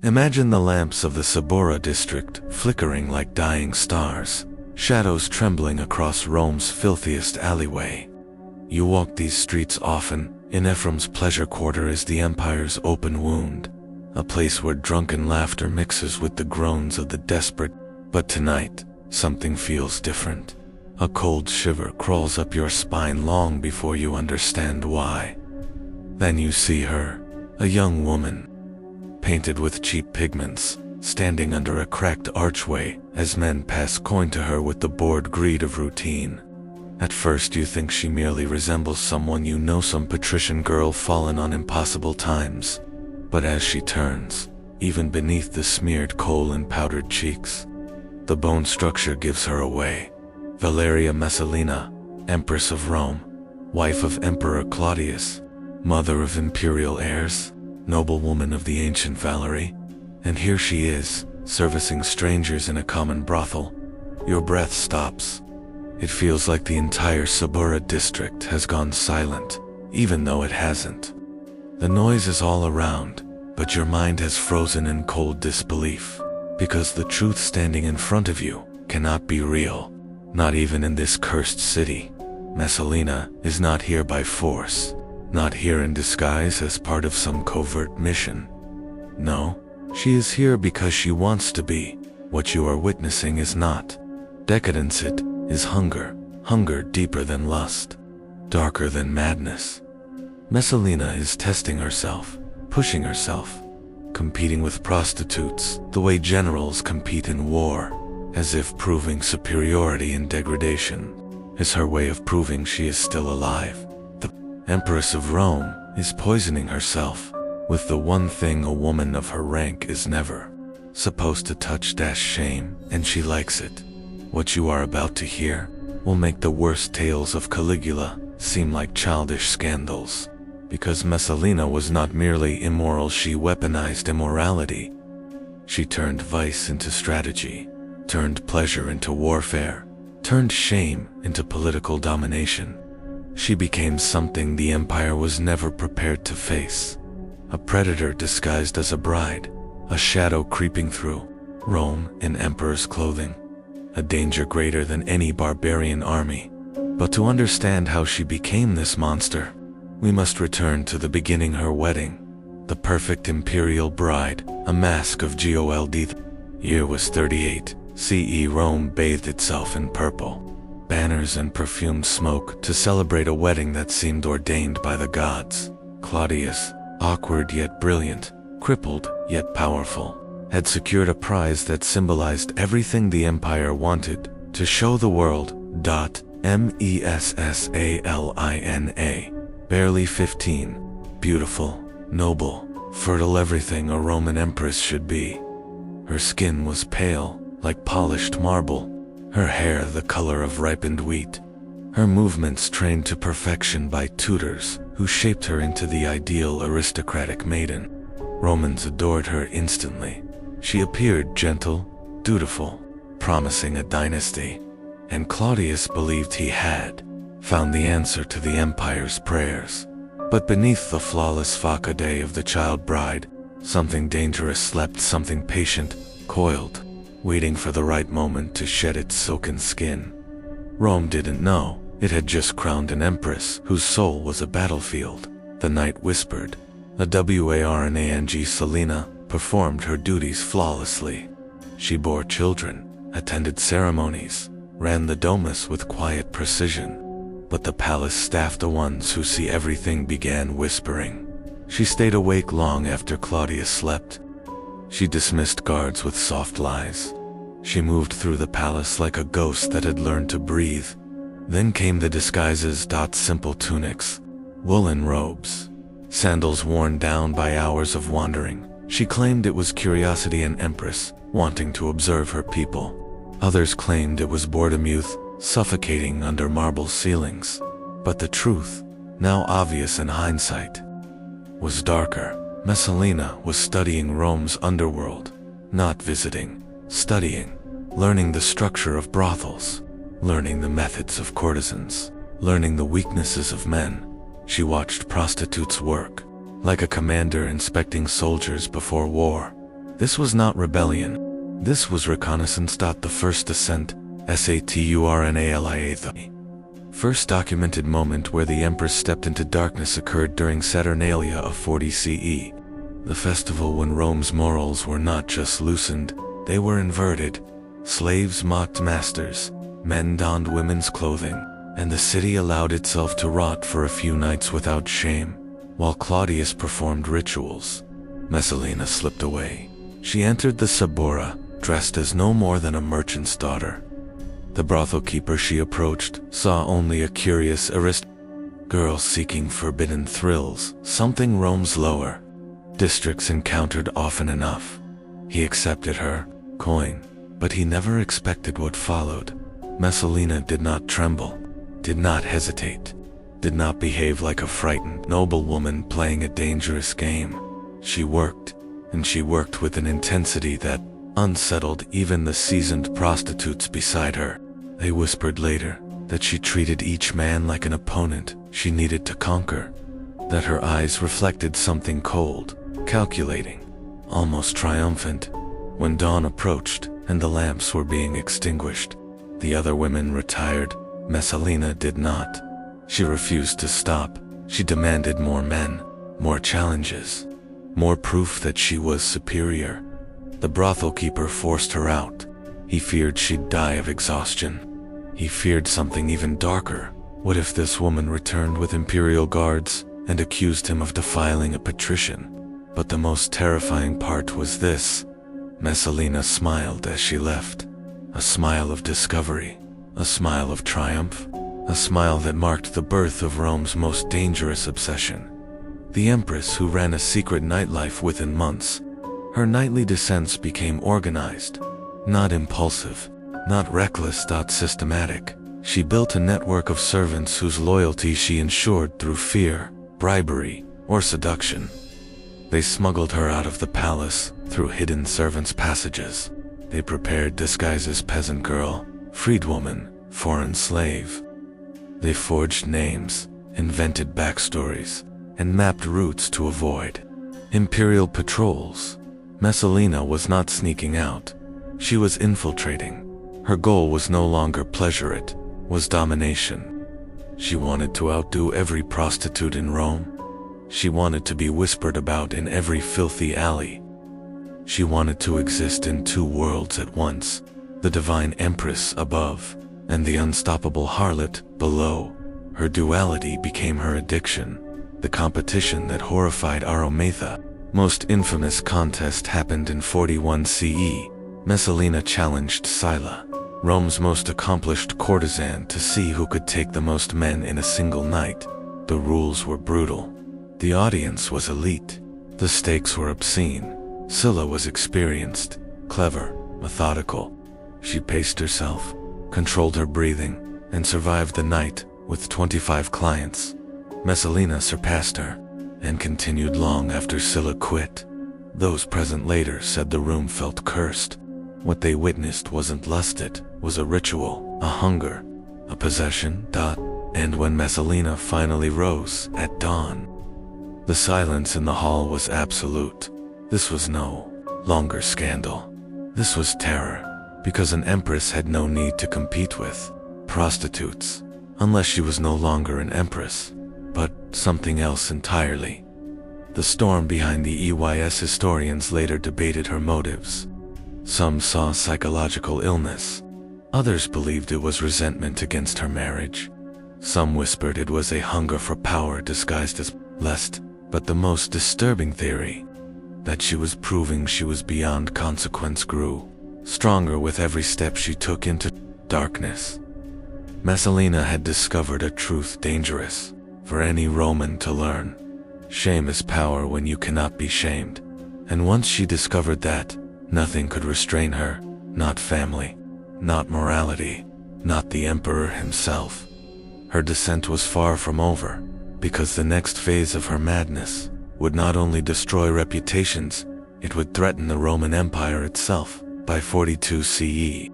Imagine the lamps of the Sabora district flickering like dying stars, shadows trembling across Rome's filthiest alleyway. You walk these streets often. In Ephraim's pleasure quarter is the empire's open wound, a place where drunken laughter mixes with the groans of the desperate. But tonight, something feels different. A cold shiver crawls up your spine long before you understand why. Then you see her, a young woman, painted with cheap pigments, standing under a cracked archway as men pass coin to her with the bored greed of routine. At first you think she merely resembles someone you know, some patrician girl fallen on impossible times. But as she turns, even beneath the smeared kohl and powdered cheeks, the bone structure gives her away. Valeria Messalina, Empress of Rome, wife of Emperor Claudius, mother of imperial heirs, noblewoman of the ancient Valerie. And here she is, servicing strangers in a common brothel. Your breath stops. It feels like the entire Sabora district has gone silent, even though it hasn't. The noise is all around, but your mind has frozen in cold disbelief, because the truth standing in front of you cannot be real, not even in this cursed city. Messalina is not here by force, not here in disguise as part of some covert mission. No, she is here because she wants to be. What you are witnessing is not decadence, it is hunger, hunger deeper than lust, darker than madness. Messalina is testing herself, pushing herself, competing with prostitutes the way generals compete in war, as if proving superiority in degradation is her way of proving she is still alive. The Empress of Rome is poisoning herself with the one thing a woman of her rank is never supposed to touch. Shame, and she likes it. What you are about to hear will make the worst tales of Caligula seem like childish scandals, because Messalina was not merely immoral, she weaponized immorality. She turned vice into strategy, turned pleasure into warfare, turned shame into political domination. She became something the empire was never prepared to face. A predator disguised as a bride, a shadow creeping through Rome in emperor's clothing. A danger greater than any barbarian army. But to understand how she became this monster, we must return to the beginning, her wedding. The perfect imperial bride, a mask of gold. Year was 38, CE. Rome bathed itself in purple, banners and perfumed smoke to celebrate a wedding that seemed ordained by the gods. Claudius, awkward yet brilliant, crippled yet powerful, had secured a prize that symbolized everything the empire wanted to show the world. Messalina, barely 15, beautiful, noble, fertile, everything a Roman empress should be. Her skin was pale, like polished marble, her hair the color of ripened wheat, her movements trained to perfection by tutors who shaped her into the ideal aristocratic maiden. Romans adored her instantly. She appeared gentle, dutiful, promising a dynasty, and Claudius believed he had found the answer to the empire's prayers. But beneath the flawless facade of the child bride, something dangerous slept, something patient, coiled, waiting for the right moment to shed its silken skin. Rome didn't know it had just crowned an empress whose soul was a battlefield. The night whispered. A warning. Selina performed her duties flawlessly. She bore children, attended ceremonies, ran the domus with quiet precision. But the palace staff, the ones who see everything, began whispering. She stayed awake long after Claudius slept. She dismissed guards with soft lies. She moved through the palace like a ghost that had learned to breathe. Then came the disguises. Simple tunics, woolen robes, sandals worn down by hours of wandering. She claimed it was curiosity, an empress wanting to observe her people. Others claimed it was boredom, youth suffocating under marble ceilings. But the truth, now obvious in hindsight, was darker. Messalina was studying Rome's underworld, not visiting, studying, learning the structure of brothels, learning the methods of courtesans, learning the weaknesses of men. She watched prostitutes work, like a commander inspecting soldiers before war. This was not rebellion. This was reconnaissance. The first descent, Saturnalia. The first documented moment where the Empress stepped into darkness occurred during Saturnalia of 40 CE. The festival when Rome's morals were not just loosened, they were inverted. Slaves mocked masters, men donned women's clothing, and the city allowed itself to rot for a few nights without shame. While Claudius performed rituals, Messalina slipped away. She entered the Suburra, dressed as no more than a merchant's daughter. The brothel keeper she approached saw only a curious girl seeking forbidden thrills, something Rome's lower districts encountered often enough. He accepted her coin, but he never expected what followed. Messalina did not tremble, did not hesitate, did not behave like a frightened noblewoman playing a dangerous game. She worked, and she worked with an intensity that unsettled even the seasoned prostitutes beside her. They whispered later that she treated each man like an opponent she needed to conquer, that her eyes reflected something cold, calculating, almost triumphant. When dawn approached and the lamps were being extinguished, the other women retired. Messalina did not. She refused to stop. She demanded more men, more challenges, more proof that she was superior. The brothel keeper forced her out. He feared she'd die of exhaustion. He feared something even darker. What if this woman returned with imperial guards and accused him of defiling a patrician? But the most terrifying part was this. Messalina smiled as she left. A smile of discovery, a smile of triumph, a smile that marked the birth of Rome's most dangerous obsession. The Empress, who ran a secret nightlife within months. Her nightly descents became organized, not impulsive, not reckless. Systematic. She built a network of servants whose loyalty she ensured through fear, bribery, or seduction. They smuggled her out of the palace through hidden servants' passages. They prepared disguises: peasant girl, freedwoman, foreign slave. They forged names, invented backstories, and mapped routes to avoid imperial patrols. Messalina was not sneaking out. She was infiltrating. Her goal was no longer pleasure, it was domination. She wanted to outdo every prostitute in Rome. She wanted to be whispered about in every filthy alley. She wanted to exist in two worlds at once, the divine Empress above, and the unstoppable harlot below. Her duality became her addiction, the competition that horrified Aromatha. Most infamous contest happened in 41 CE. Messalina challenged Scylla, Rome's most accomplished courtesan, to see who could take the most men in a single night. The rules were brutal. The audience was elite. The stakes were obscene. Scylla was experienced, clever, methodical. She paced herself, controlled her breathing, and survived the night with 25 clients. Messalina surpassed her and continued long after Scylla quit. Those present later said the room felt cursed. What they witnessed wasn't lust, it was a ritual, a hunger, a possession. And when Messalina finally rose at dawn, the silence in the hall was absolute. This was no longer scandal. This was terror, because an empress had no need to compete with prostitutes, unless she was no longer an empress, but something else entirely. The storm behind the EYS historians later debated her motives. Some saw psychological illness. Others believed it was resentment against her marriage. Some whispered it was a hunger for power disguised as lust. But the most disturbing theory, that she was proving she was beyond consequence, grew stronger with every step she took into darkness. Messalina had discovered a truth dangerous for any Roman to learn. Shame is power when you cannot be shamed. And once she discovered that, nothing could restrain her, not family, not morality, not the emperor himself. Her descent was far from over, because the next phase of her madness would not only destroy reputations, it would threaten the Roman Empire itself. By 42 CE,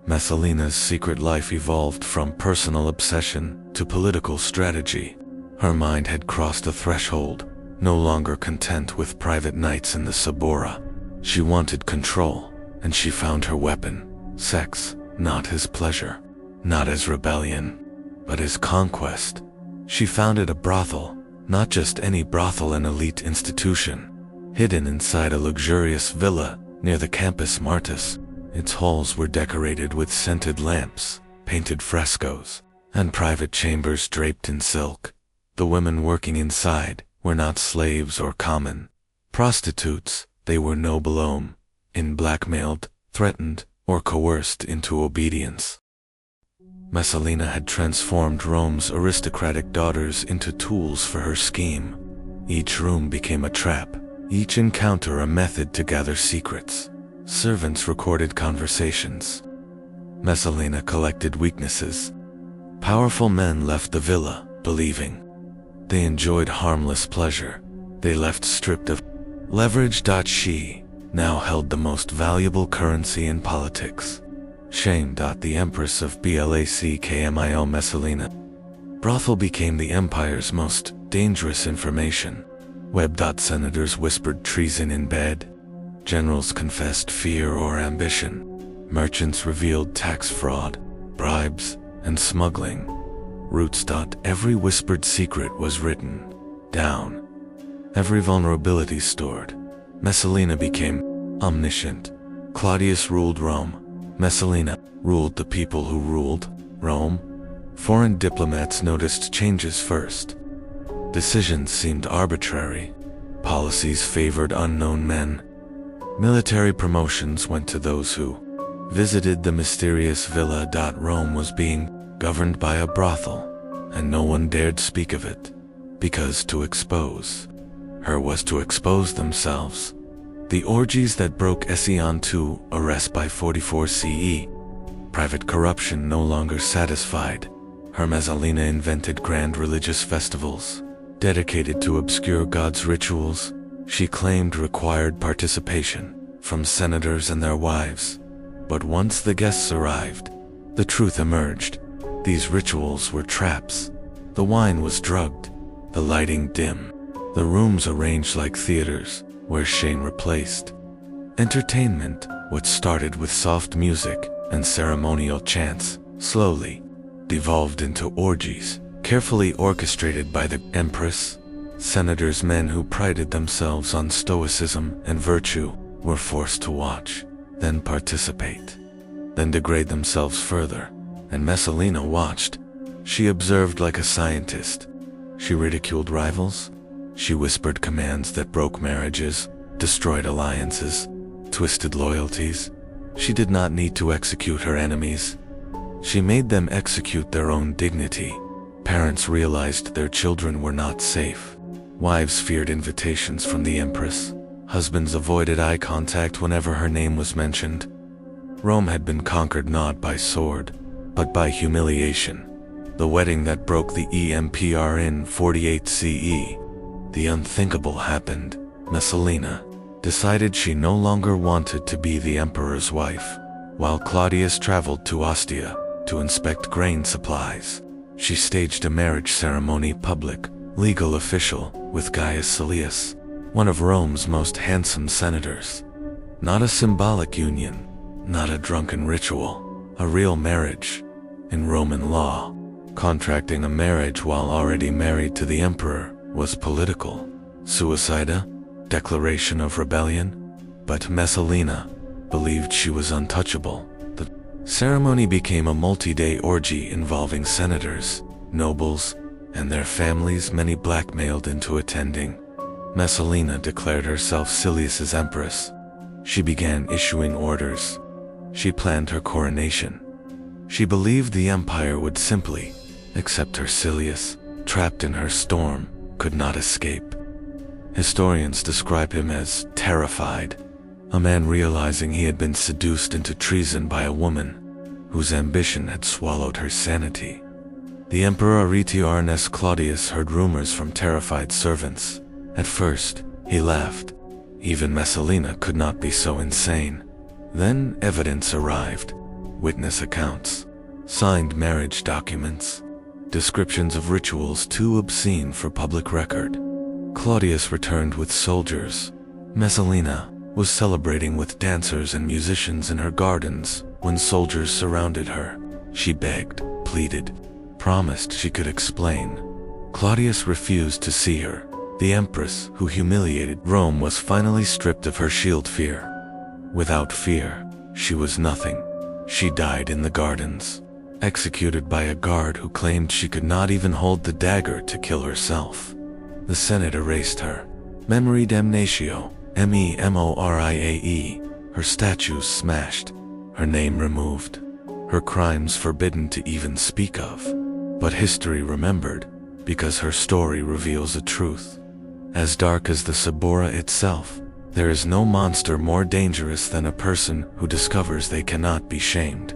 Messalina's secret life evolved from personal obsession to political strategy. Her mind had crossed a threshold, no longer content with private nights in the Suburra. She wanted control, and she found her weapon: sex, not his pleasure, not his rebellion, but his conquest. She founded a brothel, not just any brothel, an elite institution, hidden inside a luxurious villa near the Campus Martis. Its halls were decorated with scented lamps, painted frescoes, and private chambers draped in silk. The women working inside were not slaves or common prostitutes. They were no below, blackmailed, threatened, or coerced into obedience. Messalina had transformed Rome's aristocratic daughters into tools for her scheme. Each room became a trap, each encounter a method to gather secrets. Servants recorded conversations. Messalina collected weaknesses. Powerful men left the villa, believing they enjoyed harmless pleasure. They left stripped of leverage. She now held the most valuable currency in politics. Shame. The Empress of Blackmil. Messalina brothel became the empire's most dangerous information. Web. Senators whispered treason in bed. Generals confessed fear or ambition. Merchants revealed tax fraud, bribes, and smuggling. Roots. Every whispered secret was written down. Every vulnerability stored. Messalina became omniscient. Claudius ruled Rome. Messalina ruled the people who ruled Rome. Foreign diplomats noticed changes first. Decisions seemed arbitrary. Policies favored unknown men. Military promotions went to those who visited the mysterious villa. Rome was being governed by a brothel, and no one dared speak of it, because to expose her was to expose themselves. The orgies that broke Ession to arrest by 44 CE. Private corruption no longer satisfied her. Messalina invented grand religious festivals, dedicated to obscure gods' rituals she claimed required participation from senators and their wives. But once the guests arrived, the truth emerged. These rituals were traps. The wine was drugged, the lighting dim, the rooms arranged like theaters where shame replaced entertainment. What started with soft music and ceremonial chants slowly devolved into orgies, carefully orchestrated by the Empress. Senators, men who prided themselves on stoicism and virtue, were forced to watch, then participate, then degrade themselves further. And Messalina watched. She observed like a scientist. She ridiculed rivals. She whispered commands that broke marriages, destroyed alliances, twisted loyalties. She did not need to execute her enemies. She made them execute their own dignity. Parents realized their children were not safe. Wives feared invitations from the Empress. Husbands avoided eye contact whenever her name was mentioned. Rome had been conquered not by sword, but by humiliation. The wedding that broke the Emperor in 48 CE. The unthinkable happened. Messalina decided she no longer wanted to be the emperor's wife. While Claudius traveled to Ostia to inspect grain supplies, she staged a marriage ceremony, public, legal official, with Gaius Silius, one of Rome's most handsome senators. Not a symbolic union, not a drunken ritual, a real marriage. In Roman law, contracting a marriage while already married to the emperor was political. Suicida, declaration of rebellion. But Messalina believed she was untouchable. The ceremony became a multi-day orgy involving senators, nobles, and their families, many blackmailed into attending. Messalina declared herself Silius's empress. She began issuing orders. She planned her coronation. She believed the empire would simply accept her. Silius, trapped in her storm, could not escape. Historians describe him as terrified, a man realizing he had been seduced into treason by a woman whose ambition had swallowed her sanity. The Emperor Aetius Claudius heard rumors from terrified servants. At first, he laughed. Even Messalina could not be so insane. Then evidence arrived. Witness accounts, signed marriage documents, descriptions of rituals too obscene for public record. Claudius returned with soldiers. Messalina was celebrating with dancers and musicians in her gardens when soldiers surrounded her. She begged, pleaded, promised she could explain. Claudius refused to see her. The Empress, who humiliated Rome, was finally stripped of her shield fear. Without fear, she was nothing. She died in the gardens, executed by a guard who claimed she could not even hold the dagger to kill herself. The Senate erased her. Memory damnatio, memoriae, her statues smashed, her name removed, her crimes forbidden to even speak of. But history remembered, because her story reveals a truth. As dark as the Suburra itself, there is no monster more dangerous than a person who discovers they cannot be shamed.